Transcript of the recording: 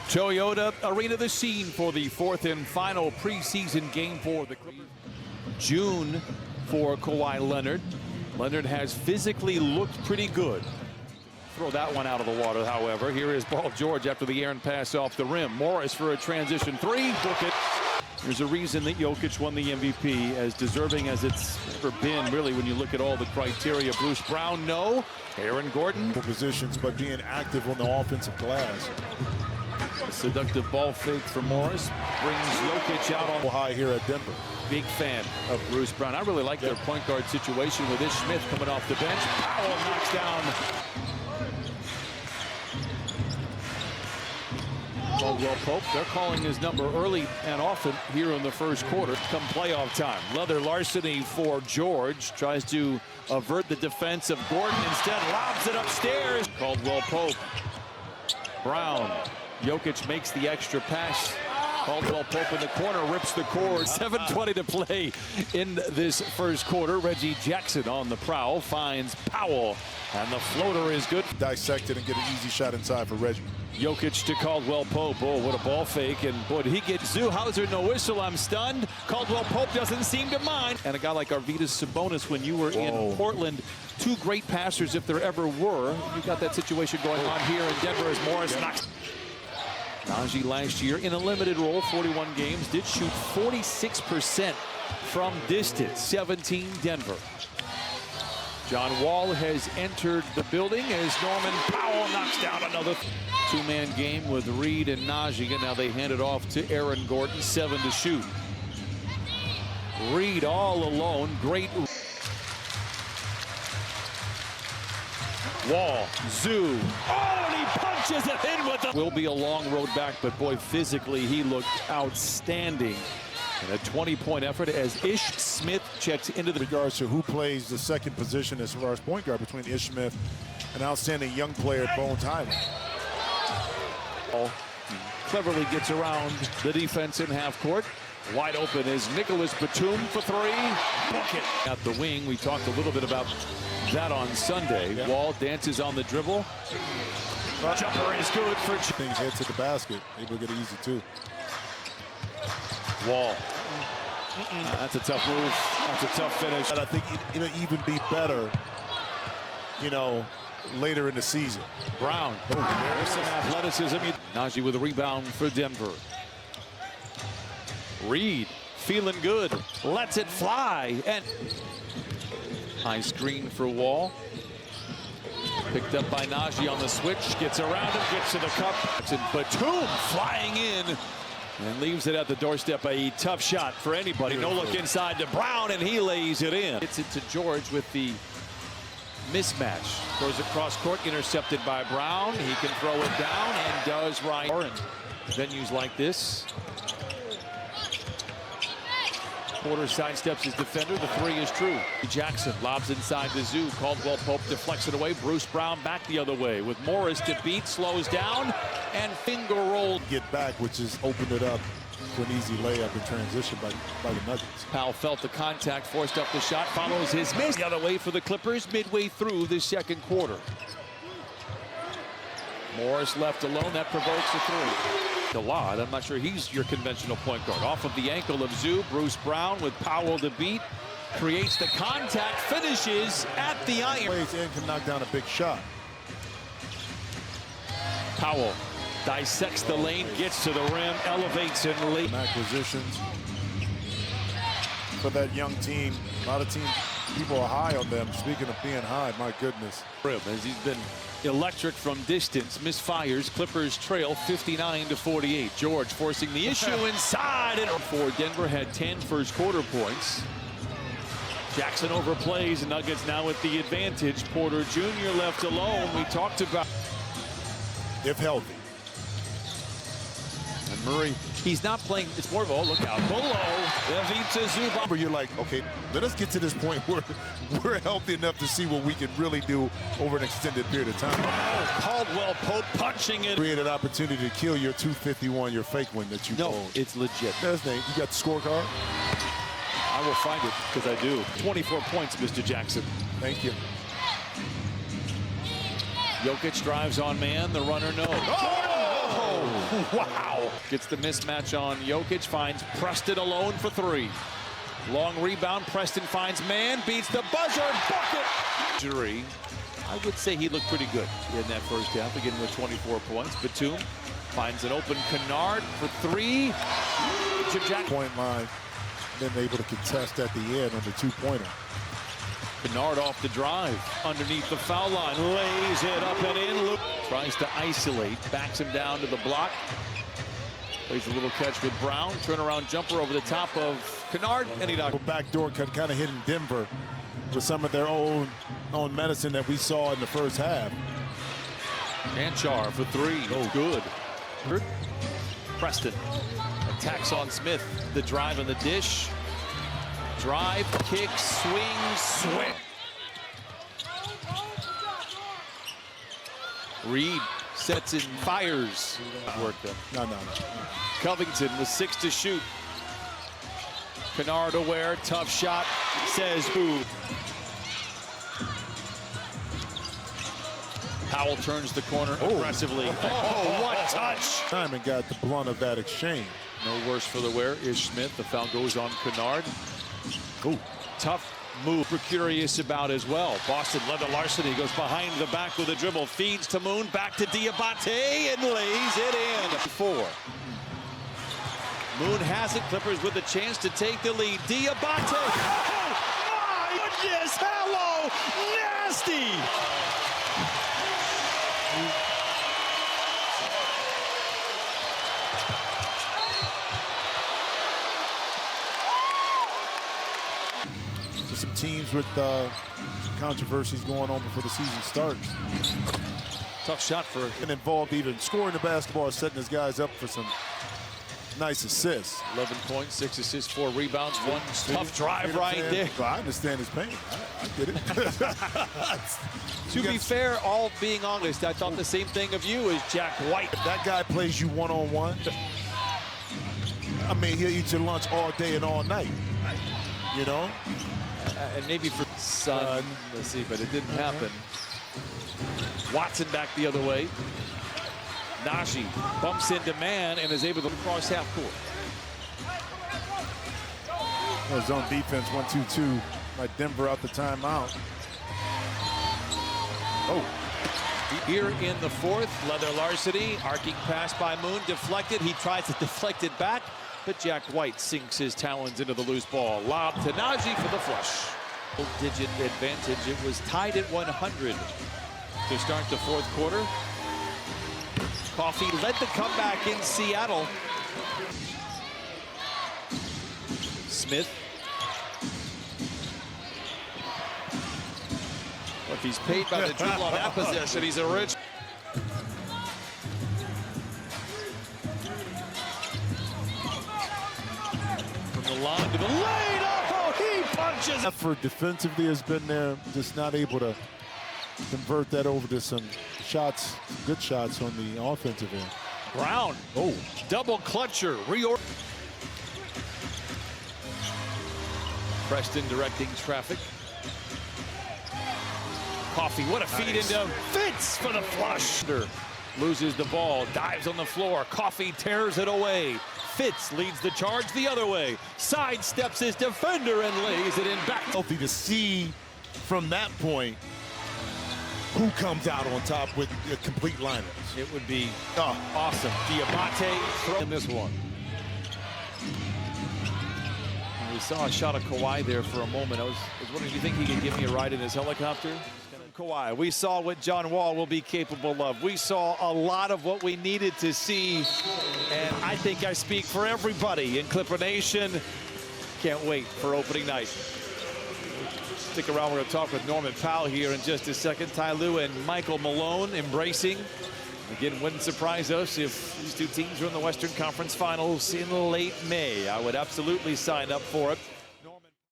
Toyota Arena, the scene for the fourth and final preseason game for the Clippers. June for Kawhi Leonard. Leonard has physically looked pretty good. Throw that one out of the water, however. Here is Paul George after the errant pass off the rim. Morris for a transition three. Book it. There's a reason that Jokic won the MVP, as deserving as it's ever been, really, when you look at all the criteria. Bruce Brown, no. Aaron Gordon. Positions, but being active on the offensive glass. A seductive ball fake for Morris brings Jokic out on high here at Denver. Big fan of Bruce Brown. I really like their point guard situation with Ish Smith coming off the bench. Powell knocks down Caldwell Pope. They're calling his number early and often here in the first quarter. Come playoff time. Leather larceny for George. Tries to avert the defense of Gordon. Instead lobs it upstairs. Caldwell Pope. Brown. Jokic makes the extra pass. Caldwell Pope in the corner, rips the cord. 7:20 to play in this first quarter. Reggie Jackson on the prowl, finds Powell, and the floater is good. Dissect it and get an easy shot inside for Reggie. Jokic to Caldwell Pope. Oh, what a ball fake. And boy, did he get Zoo Hauser, no whistle. I'm stunned. Caldwell Pope doesn't seem to mind. And a guy like Arvydas Sabonis, when you were in Portland, two great passers if there ever were. You got that situation going on here in Denver as Morris knocks. Najee last year in a limited role, 41 games, did shoot 46% from distance. 17 Denver. John Wall has entered the building as Norman Powell knocks down another two-man game with Reed and Najee. And now they hand it off to Aaron Gordon, 7 to shoot. Reed all alone, great. Wall, Zoo, oh, and he punches it in with the... Will be a long road back, but boy, physically he looked outstanding. And a 20-point effort as Ish Smith checks into the... Regards to who plays the second position as far as point guard between Ish Smith and outstanding young player Bones Highland. Cleverly gets around the defense in half court. Wide open is Nicholas Batum for three. Bucket at the wing. We talked a little bit about that on Sunday. Yeah. Wall dances on the dribble. Jumper is good for... Things head to the basket. Able to get easy too. Wall. That's a tough move. That's a tough finish. And I think it'll even be better, you know, later in the season. Brown. There's some athleticism. Najee with a rebound for Denver. Reed feeling good. Lets it fly. And high screen for Wall. Picked up by Najee on the switch. Gets around him. Gets to the cup. And Batum flying in. And leaves it at the doorstep. A tough shot for anybody. No look inside to Brown, and he lays it in. Gets it to George with the mismatch. Throws across court, intercepted by Brown. He can throw it down and does right. In venues like this. Porter sidesteps his defender. The three is true. Jackson lobs inside the Zoo. Caldwell Pope deflects it away. Bruce Brown back the other way with Morris to beat. Slows down and finger roll. Get back, which has opened it up to an easy layup in transition by the Nuggets. Powell felt the contact, forced up the shot, follows his miss. The other way for the Clippers midway through the second quarter. Morris left alone. That provokes a three. A lot. I'm not sure he's your conventional point guard. Off of the ankle of Zoo, Bruce Brown with Powell to beat. Creates the contact, finishes at the iron. Plays in, can knock down a big shot. Powell dissects the lane, gets to the rim, elevates and late. Acquisitions for that young team. A lot of teams, people are high on them. Speaking of being high, my goodness. As he's been electric from distance, misfires. Clippers trail 59-48. George forcing the issue inside. And for Denver had 10 first quarter points. Jackson overplays. Nuggets now with the advantage. Porter Jr. left alone. We talked about if healthy. And Murray, he's not playing. It's more of a look out below. You're like, okay, let us get to this point where we're healthy enough to see what we can really do over an extended period of time. Oh, Caldwell Pope punching it. Created opportunity to kill your 251, your fake win that you own. It's legit. That's name. You got the scorecard? I will find it because I do. 24 points, Mr. Jackson. Thank you. Jokic drives on man. The runner no. Oh! Oh, wow. Gets the mismatch on Jokic, finds Preston alone for three. Long rebound, Preston finds man, beats the buzzer, bucket. Jury, I would say he looked pretty good in that first half, beginning with 24 points. Batum finds an open Kennard for three. Point line, then able to contest at the end on the two-pointer. Kennard off the drive, underneath the foul line, lays it up and in. Tries to isolate, backs him down to the block. Plays a little catch with Brown, turnaround jumper over the top of Kennard, and he knocked. Backdoor kind of hitting Denver with some of their own medicine that we saw in the first half. Anchar for three, oh good. Preston attacks on Smith, the drive and the dish. Drive, kick, swing, swing. Reed sets and fires. Work them. No. Covington with 6 to shoot. Kennard aware, tough shot, says who? Powell turns the corner aggressively. Oh, what touch! Simon got the blunt of that exchange. No worse for the wear is Smith. The foul goes on Kennard. Ooh, tough move we're curious about as well. Boston led the larceny, goes behind the back with a dribble, feeds to Moon, back to Diabate, and lays it in. 4. Moon has it, Clippers with a chance to take the lead. Diabate, oh my goodness, hello, nasty! Some teams with controversies going on before the season starts. Tough shot for and involved even scoring the basketball, setting his guys up for some nice assists. 11 points, 6 assists, 4 rebounds, 1 tough drive right there. I understand his pain. I get it. To be fair, all being honest, I thought the same thing of you as Jack White. If that guy plays you one-on-one, I mean, he'll eat your lunch all day and all night. You know? And maybe for Son, let's see, but it didn't happen. Watson back the other way. Najee bumps into man and is able to cross half court. Zone defense 1-2-2 by Denver out the timeout. Oh. Here in the fourth, leather larceny, arcing pass by Moon, deflected. He tries to deflect it back, but Jack White sinks his talons into the loose ball. Lob to Najee for the flush. Digit advantage. It was tied at 100 to start the fourth quarter. Coffee led the comeback in Seattle. Smith. If he's paid by the dribble on that possession, he's a rich. From the line to the lane. Oh, he punches. Effort defensively has been there, just not able to convert that over to some shots, good shots on the offensive end. Brown, double clutcher, Preston directing traffic. Coffee, what a feed into Fitz for the flush. Loses the ball, dives on the floor. Coffee tears it away. Fitz leads the charge the other way. Sidesteps his defender and lays it in back. Healthy to see from that point who comes out on top with a complete lineups. It would be awesome. Diabate throwing this one. And we saw a shot of Kawhi there for a moment. I was wondering, do you think he could give me a ride in his helicopter? Kawhi, we saw what John Wall will be capable of. We saw a lot of what we needed to see, and I think I speak for everybody in Clipper Nation. Can't wait for opening night. Stick around, we're going to talk with Norman Powell here in just a second. Ty Lue and Michael Malone embracing. Again, wouldn't surprise us if these two teams are in the Western Conference Finals in late May. I would absolutely sign up for it.